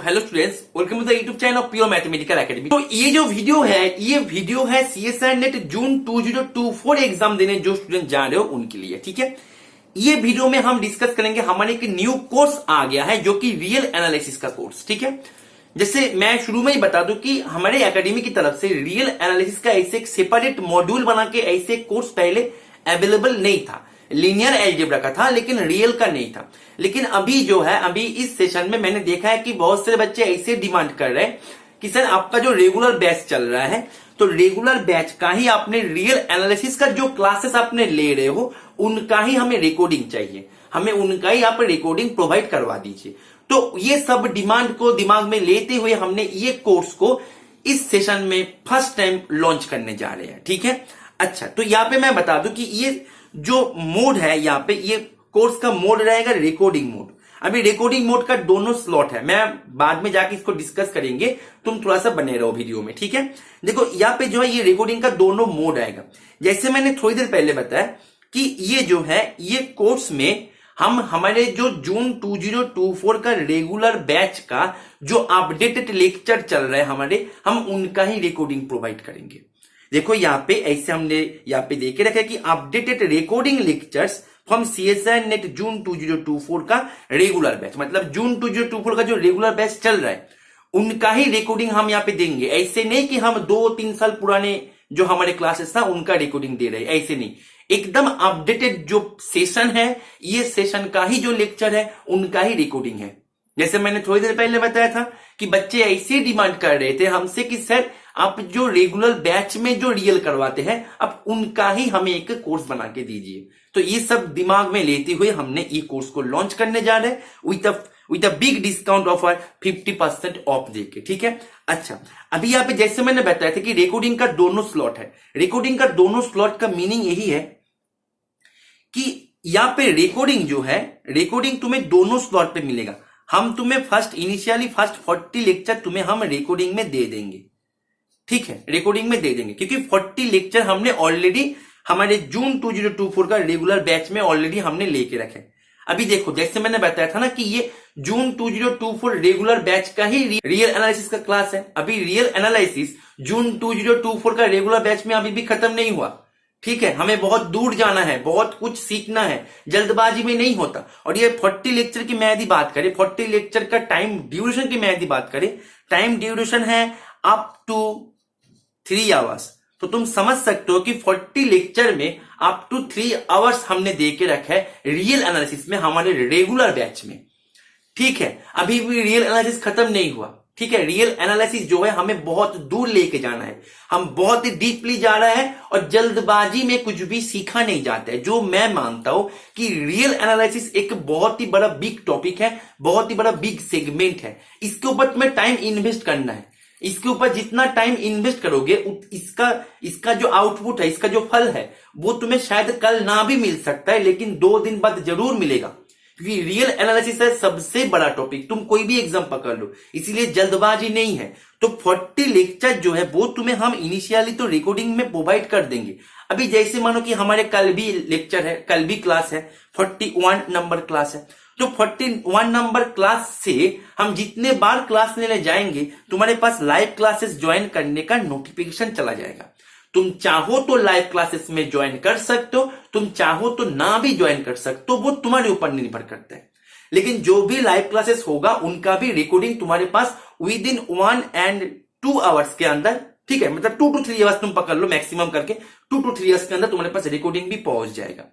Hello students, welcome to the YouTube channel of pure mathematical academy. तो ये जो video है सीएसआई नेट जून 2024 एग्जाम देने जो स्टूडेंट जा रहे हो उनके लिए। ठीक है, ये वीडियो में हम डिस्कस करेंगे हमारे एक न्यू कोर्स आ गया है जो कि रियल एनालिसिस का कोर्स। ठीक है, जैसे मैं शुरू में ही बता दूं कि हमारे एकेडमी की तरफ से रियल एनालिसिस का ऐसे एक सेपरेट मॉड्यूल बना के ऐसे कोर्स पहले अवेलेबल नहीं था। लीनियर अलजेब्रा का था लेकिन रियल का नहीं था। लेकिन अभी जो है, अभी इस सेशन में मैंने देखा है कि बहुत सारे बच्चे ऐसे डिमांड कर रहे हैं कि सर आपका जो रेगुलर बैच चल रहा है तो रेगुलर बैच का ही आपने रियल एनालिसिस का जो क्लासेस आपने ले रहे हो उनका ही हमें रिकॉर्डिंग चाहिए, हमें उनका ही आप रिकॉर्डिंग प्रोवाइड करवा दीजिए। तो ये सब डिमांड को दिमाग में लेते हुए हमने ये कोर्स को इस सेशन में फर्स्ट टाइम लॉन्च करने जा रहे हैं। ठीक है, अच्छा तो यहाँ पे मैं बता दूं कि ये जो मोड है, यहाँ पे ये कोर्स का मोड रहेगा रिकॉर्डिंग मोड। अभी रिकॉर्डिंग मोड का दोनों स्लॉट है, मैं बाद में जाके इसको डिस्कस करेंगे, तुम थोड़ा सा बने रहो वीडियो में। ठीक है, देखो यहाँ पे जो है ये रिकॉर्डिंग का दोनों मोड आएगा। जैसे मैंने थोड़ी देर पहले बताया कि ये जो है ये कोर्स में हम हमारे जो जून 2024 का रेगुलर बैच का जो अपडेटेड लेक्चर चल रहा है हमारे, हम उनका ही रिकॉर्डिंग प्रोवाइड करेंगे। देखो यहाँ पे ऐसे हमने यहाँ पे देखे रखा है कि updated recording lectures from CSI NET June 2024 का रेगुलर बैच, मतलब जून 2024 का जो रेगुलर बैच चल रहा है उनका ही रिकॉर्डिंग हम यहाँ पे देंगे। ऐसे नहीं कि हम 2-3 साल पुराने जो हमारे क्लासेस था उनका रिकॉर्डिंग दे रहे हैं, ऐसे नहीं। एकदम अपडेटेड जो सेशन है, ये सेशन का ही जो लेक्चर है उनका ही रिकॉर्डिंग है। जैसे मैंने थोड़ी देर पहले बताया था कि बच्चे ऐसे डिमांड कर रहे थे हमसे कि सर आप जो रेगुलर बैच में जो रियल करवाते हैं आप उनका ही हमें एक कोर्स बना के दीजिए। तो ये सब दिमाग में लेते हुए हमने ये कोर्स को लॉन्च करने जा रहे हैं with a big discount offer 50% of देके। ठीक है, अच्छा अभी यहाँ पे जैसे मैंने बताया था कि रिकॉर्डिंग का दोनों स्लॉट है। रिकॉर्डिंग का दोनों स्लॉट का मीनिंग यही है कि यहाँ पे रिकॉर्डिंग जो है, रिकॉर्डिंग तुम्हें दोनों स्लॉट पे मिलेगा। हम तुम्हें इनिशियली फर्स्ट 40 लेक्चर तुम्हें हम रिकॉर्डिंग में दे देंगे। ठीक है, रिकॉर्डिंग में दे देंगे क्योंकि 40 लेक्चर हमने ऑलरेडी हमारे जून 2024 का रेगुलर बैच में ऑलरेडी हमने लेके रखे। अभी देखो जैसे मैंने बताया था ना कि ये जून 2024 रेगुलर बैच का ही रियल एनालिसिस का क्लास है। अभी रियल एनालिसिस जून 2024 का रेगुलर बैच में अभी भी खत्म नहीं हुआ। ठीक है, हमें बहुत दूर जाना है, बहुत कुछ सीखना है, जल्दबाजी में नहीं होता। और ये 40 लेक्चर की मैं यदि बात करें, 40 लेक्चर का टाइम ड्यूरेशन की मैं यदि बात करें, टाइम ड्यूरेशन है अप टू 3 आवर्स। तो तुम समझ सकते हो कि 40 लेक्चर में अप टू 3 आवर्स हमने दे के रखा है रियल एनालिसिस में हमारे रेगुलर बैच में। ठीक है, अभी भी रियल एनालिसिस खत्म नहीं हुआ। ठीक है, रियल एनालिसिस जो है हमें बहुत दूर लेके जाना है, हम बहुत ही डीपली जा रहे हैं और जल्दबाजी में कुछ भी सीखा नहीं जाता है। जो मैं मानता हूं कि रियल एनालिसिस एक बहुत ही बड़ा बिग टॉपिक है, बहुत ही बड़ा बिग सेगमेंट है। इसके ऊपर तुम्हें टाइम इन्वेस्ट करना है। इसके ऊपर जितना टाइम इन्वेस्ट करोगे इसका जो आउटपुट है, इसका जो फल है वो तुम्हें शायद कल ना भी मिल सकता है, लेकिन 2 दिन बाद जरूर मिलेगा। क्योंकि रियल एनालिसिस है सबसे बड़ा टॉपिक, तुम कोई भी एग्जाम पकड़ लो, इसीलिए जल्दबाजी नहीं है। तो 40 लेक्चर जो है वो तुम्हें हम इनिशियली तो रिकॉर्डिंग में प्रोवाइड कर देंगे। अभी जैसे मानो कि हमारे कल भी लेक्चर है, कल भी क्लास है, 41 नंबर क्लास है। तो 41 नंबर क्लास से हम जितने बार क्लास लेने जाएंगे तुम्हारे पास लाइव क्लासेस ज्वाइन करने का नोटिफिकेशन चला जाएगा। तुम चाहो तो लाइव क्लासेस में ज्वाइन कर सकते हो, तुम चाहो तो ना भी ज्वाइन कर सकते हो, वो तुम्हारे ऊपर निर्भर करता है। लेकिन जो भी लाइव क्लासेस होगा उनका भी रिकॉर्डिंग तुम्हारे पास विद इन 1 and 2 आवर्स के अंदर, ठीक है, मतलब 2 to 3 आवर्स तुम पकड़ लो मैक्सिमम करके, 2 to 3 आवर्स के अंदर तुम्हारे पास रिकॉर्डिंग भी पहुंच जाएगा।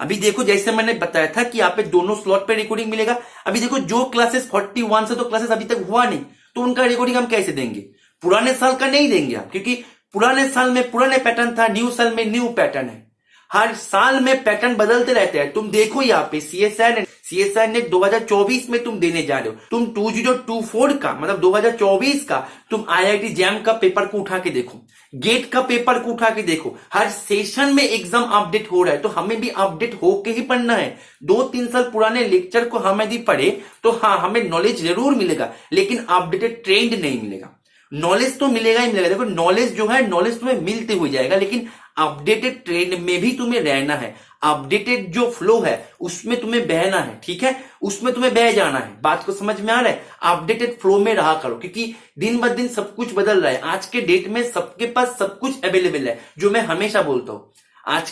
अभी देखो जैसे मैंने बताया था कि यहाँ पे दोनों स्लॉट पे रिकॉर्डिंग मिलेगा। अभी देखो जो क्लासेस 41 से तो क्लासेस अभी तक हुआ नहीं, तो उनका रिकॉर्डिंग हम कैसे देंगे? पुराने साल का नहीं देंगे हम, क्योंकि पुराने साल में पुराने पैटर्न था, न्यू साल में न्यू पैटर्न है। हर साल में पैटर्न बदलते रहते हैं। तुम देखो यहाँ पे सीएसआई नेट 2024 में तुम देने जा रहे हो, तुम 2024 का मतलब 2024 का तुम आईआईटी जैम का पेपर को उठा के देखो, गेट का पेपर को उठा के देखो। हर सेशन में एग्जाम अपडेट हो रहा है, तो हमें भी अपडेट होके ही पढ़ना है। 2-3 साल पुराने लेक्चर को हम यदि पढ़े तो हाँ हमें नॉलेज जरूर मिलेगा, लेकिन अपडेटेड ट्रेंड नहीं मिलेगा। नॉलेज तो मिलेगा ही मिलेगा। देखो नॉलेज जो है, नॉलेज तुम्हें मिलते हुए जाएगा, लेकिन अपडेटेड ट्रेंड में भी तुम्हें रहना है। अपडेटेड जो फ्लो है उसमें तुम्हें बहना है, ठीक है, उसमें तुम्हें बह जाना है। बात को समझ में आ रहा है? अपडेटेड फ्लो में रहा करो, क्योंकि दिन ब दिन सब कुछ बदल रहा है। आज के डेट में सबके पास सब कुछ अवेलेबल है, जो मैं हमेशा बोलता हूं, आज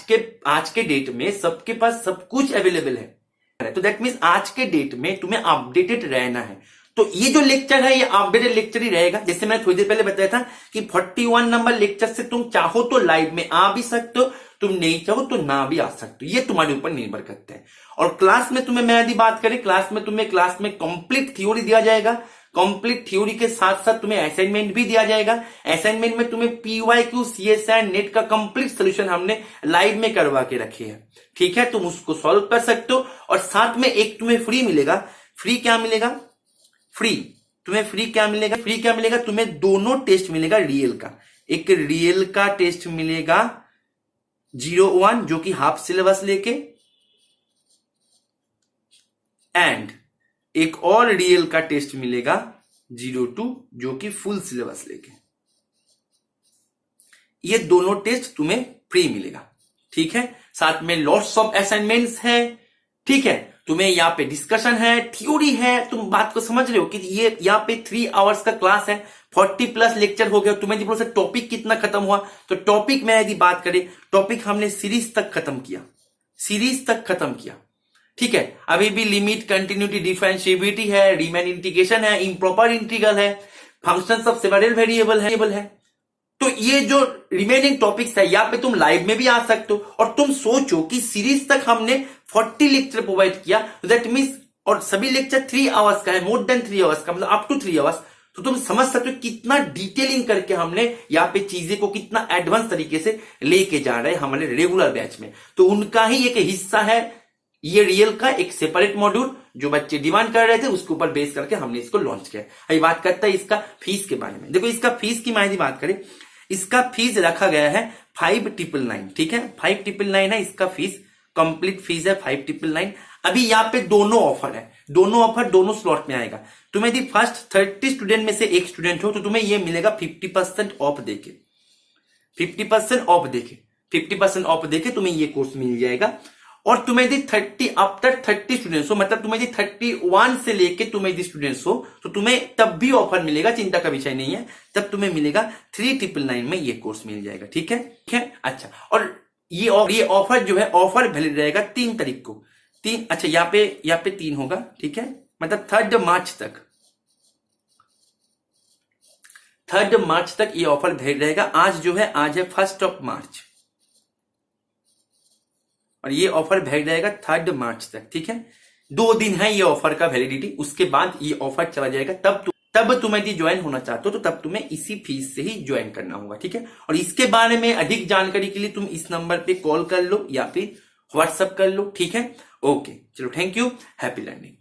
के डेट में सबके पास सब कुछ अवेलेबल है। तो दैट मीन्स आज के डेट में तुम्हें अपडेटेड रहना है। तो ये जो लेक्चर है ये अपडेटेड लेक्चर ही रहेगा। जैसे मैंने थोड़ी देर पहले बताया था कि 41 नंबर लेक्चर से तुम चाहो तो लाइव में आ भी सकते हो, तुम नहीं चाहो तो ना भी आ सकते हो, ये तुम्हारे ऊपर निर्भर करता है। और क्लास में तुम्हें, मैं यदि बात करें, क्लास में कंप्लीट थ्योरी दिया जाएगा। कंप्लीट थ्योरी के साथ साथ तुम्हें असाइनमेंट भी दिया जाएगा। असाइनमेंट में तुम्हें PYQ CSR नेट का कंप्लीट सोल्यूशन हमने लाइव में करवा के रखे हैं, ठीक है, तुम उसको सॉल्व कर सकते हो। और साथ में एक तुम्हें फ्री मिलेगा। फ्री क्या मिलेगा? तुम्हें फ्री क्या मिलेगा? तुम्हें दोनों टेस्ट मिलेगा रियल का। एक रियल का टेस्ट मिलेगा 01 जो कि हाफ सिलेबस लेके, एंड एक और रियल का टेस्ट मिलेगा 02 जो कि फुल सिलेबस लेके। ये दोनों टेस्ट तुम्हें फ्री मिलेगा, ठीक है। साथ में लॉट्स ऑफ असाइनमेंट्स है, ठीक है। तुम्हें यहाँ पे डिस्कशन है, थ्योरी है। तुम बात को समझ रहे हो कि ये यहाँ पे 3 आवर्स का क्लास है, 40+ लेक्चर हो गया। तुम्हें बोलो सर टॉपिक कितना खत्म हुआ, तो टॉपिक में यदि बात करें, टॉपिक हमने सीरीज तक खत्म किया, ठीक है। अभी भी लिमिट, कंटिन्यूटी, डिफरेंशिएबिलिटी है, रीमैन इंटीग्रेशन है, इम्प्रॉपर इंटीग्रल है, फंक्शंस ऑफ सेवरल वेरिएबल है। तो ये जो रिमेनिंग टॉपिक्स है यहाँ पे तुम लाइव में भी आ सकते हो। और तुम सोचो कि सीरीज तक हमने 40 लेक्चर प्रोवाइड किया, दैट मीन्स, और सभी लेक्चर 3 आवर्स का है, मोर देन 3 आवर्स का, मतलब अप टू 3 आवर्स। तो तुम समझ सकते हो कितना डिटेलिंग करके हमने यहाँ पे चीजें को कितना एडवांस तरीके से लेके जा रहे हैं हमारे रेगुलर बैच में। तो उनका ही एक हिस्सा है ये रियल का एक सेपरेट मॉड्यूल, जो बच्चे डिमांड कर रहे थे, उसके ऊपर बेस करके हमने इसको लॉन्च किया। अभी बात करता है इसका फीस के बारे में। देखो इसका फीस की मैं बात करें, इसका फीस रखा गया है 5999, ठीक है, 5999 है इसका फीस। कंप्लीट फीस है 5999। अभी यहाँ पे दोनों ऑफर है, दोनों स्लॉट में आएगा। तुम्हें यदि फर्स्ट 30 स्टूडेंट में से एक स्टूडेंट हो तो तुम्हें ये मिलेगा 50% ऑफ देके, 50% ऑफ देके तुम्हें ये कोर्स मिल जाएगा। और तुम्हें यदि 30 आफ्टर 30 स्टूडेंट्स हो, मतलब तुम्हें यदि 31 से लेके तुम्हें यदि स्टूडेंट्स हो, तो तुम्हें तब भी ऑफर मिलेगा, चिंता का विषय नहीं है। तब तुम्हें मिलेगा 3999 में ये कोर्स मिल जाएगा, ठीक है। अच्छा, और ये ऑफर जो है, ऑफर वैलिड रहेगा 3 तारीख को। अच्छा यहाँ पे 3 होगा, ठीक है, मतलब 3 मार्च तक ये ऑफर वैलिड रहेगा। आज है 1 मार्च, और ये ऑफर वैलिड रहेगा 3 मार्च तक, ठीक है। 2 दिन है ये ऑफर का वैलिडिटी, उसके बाद ये ऑफर चला जाएगा। तब तुम्हें यदि ज्वाइन होना चाहते हो तो तब तुम्हें इसी फीस से ही ज्वाइन करना होगा, ठीक है। और इसके बारे में अधिक जानकारी के लिए तुम इस नंबर पे कॉल कर लो या फिर व्हाट्सएप कर लो, ठीक है। ओके, चलो, थैंक यू, हैप्पी लर्निंग।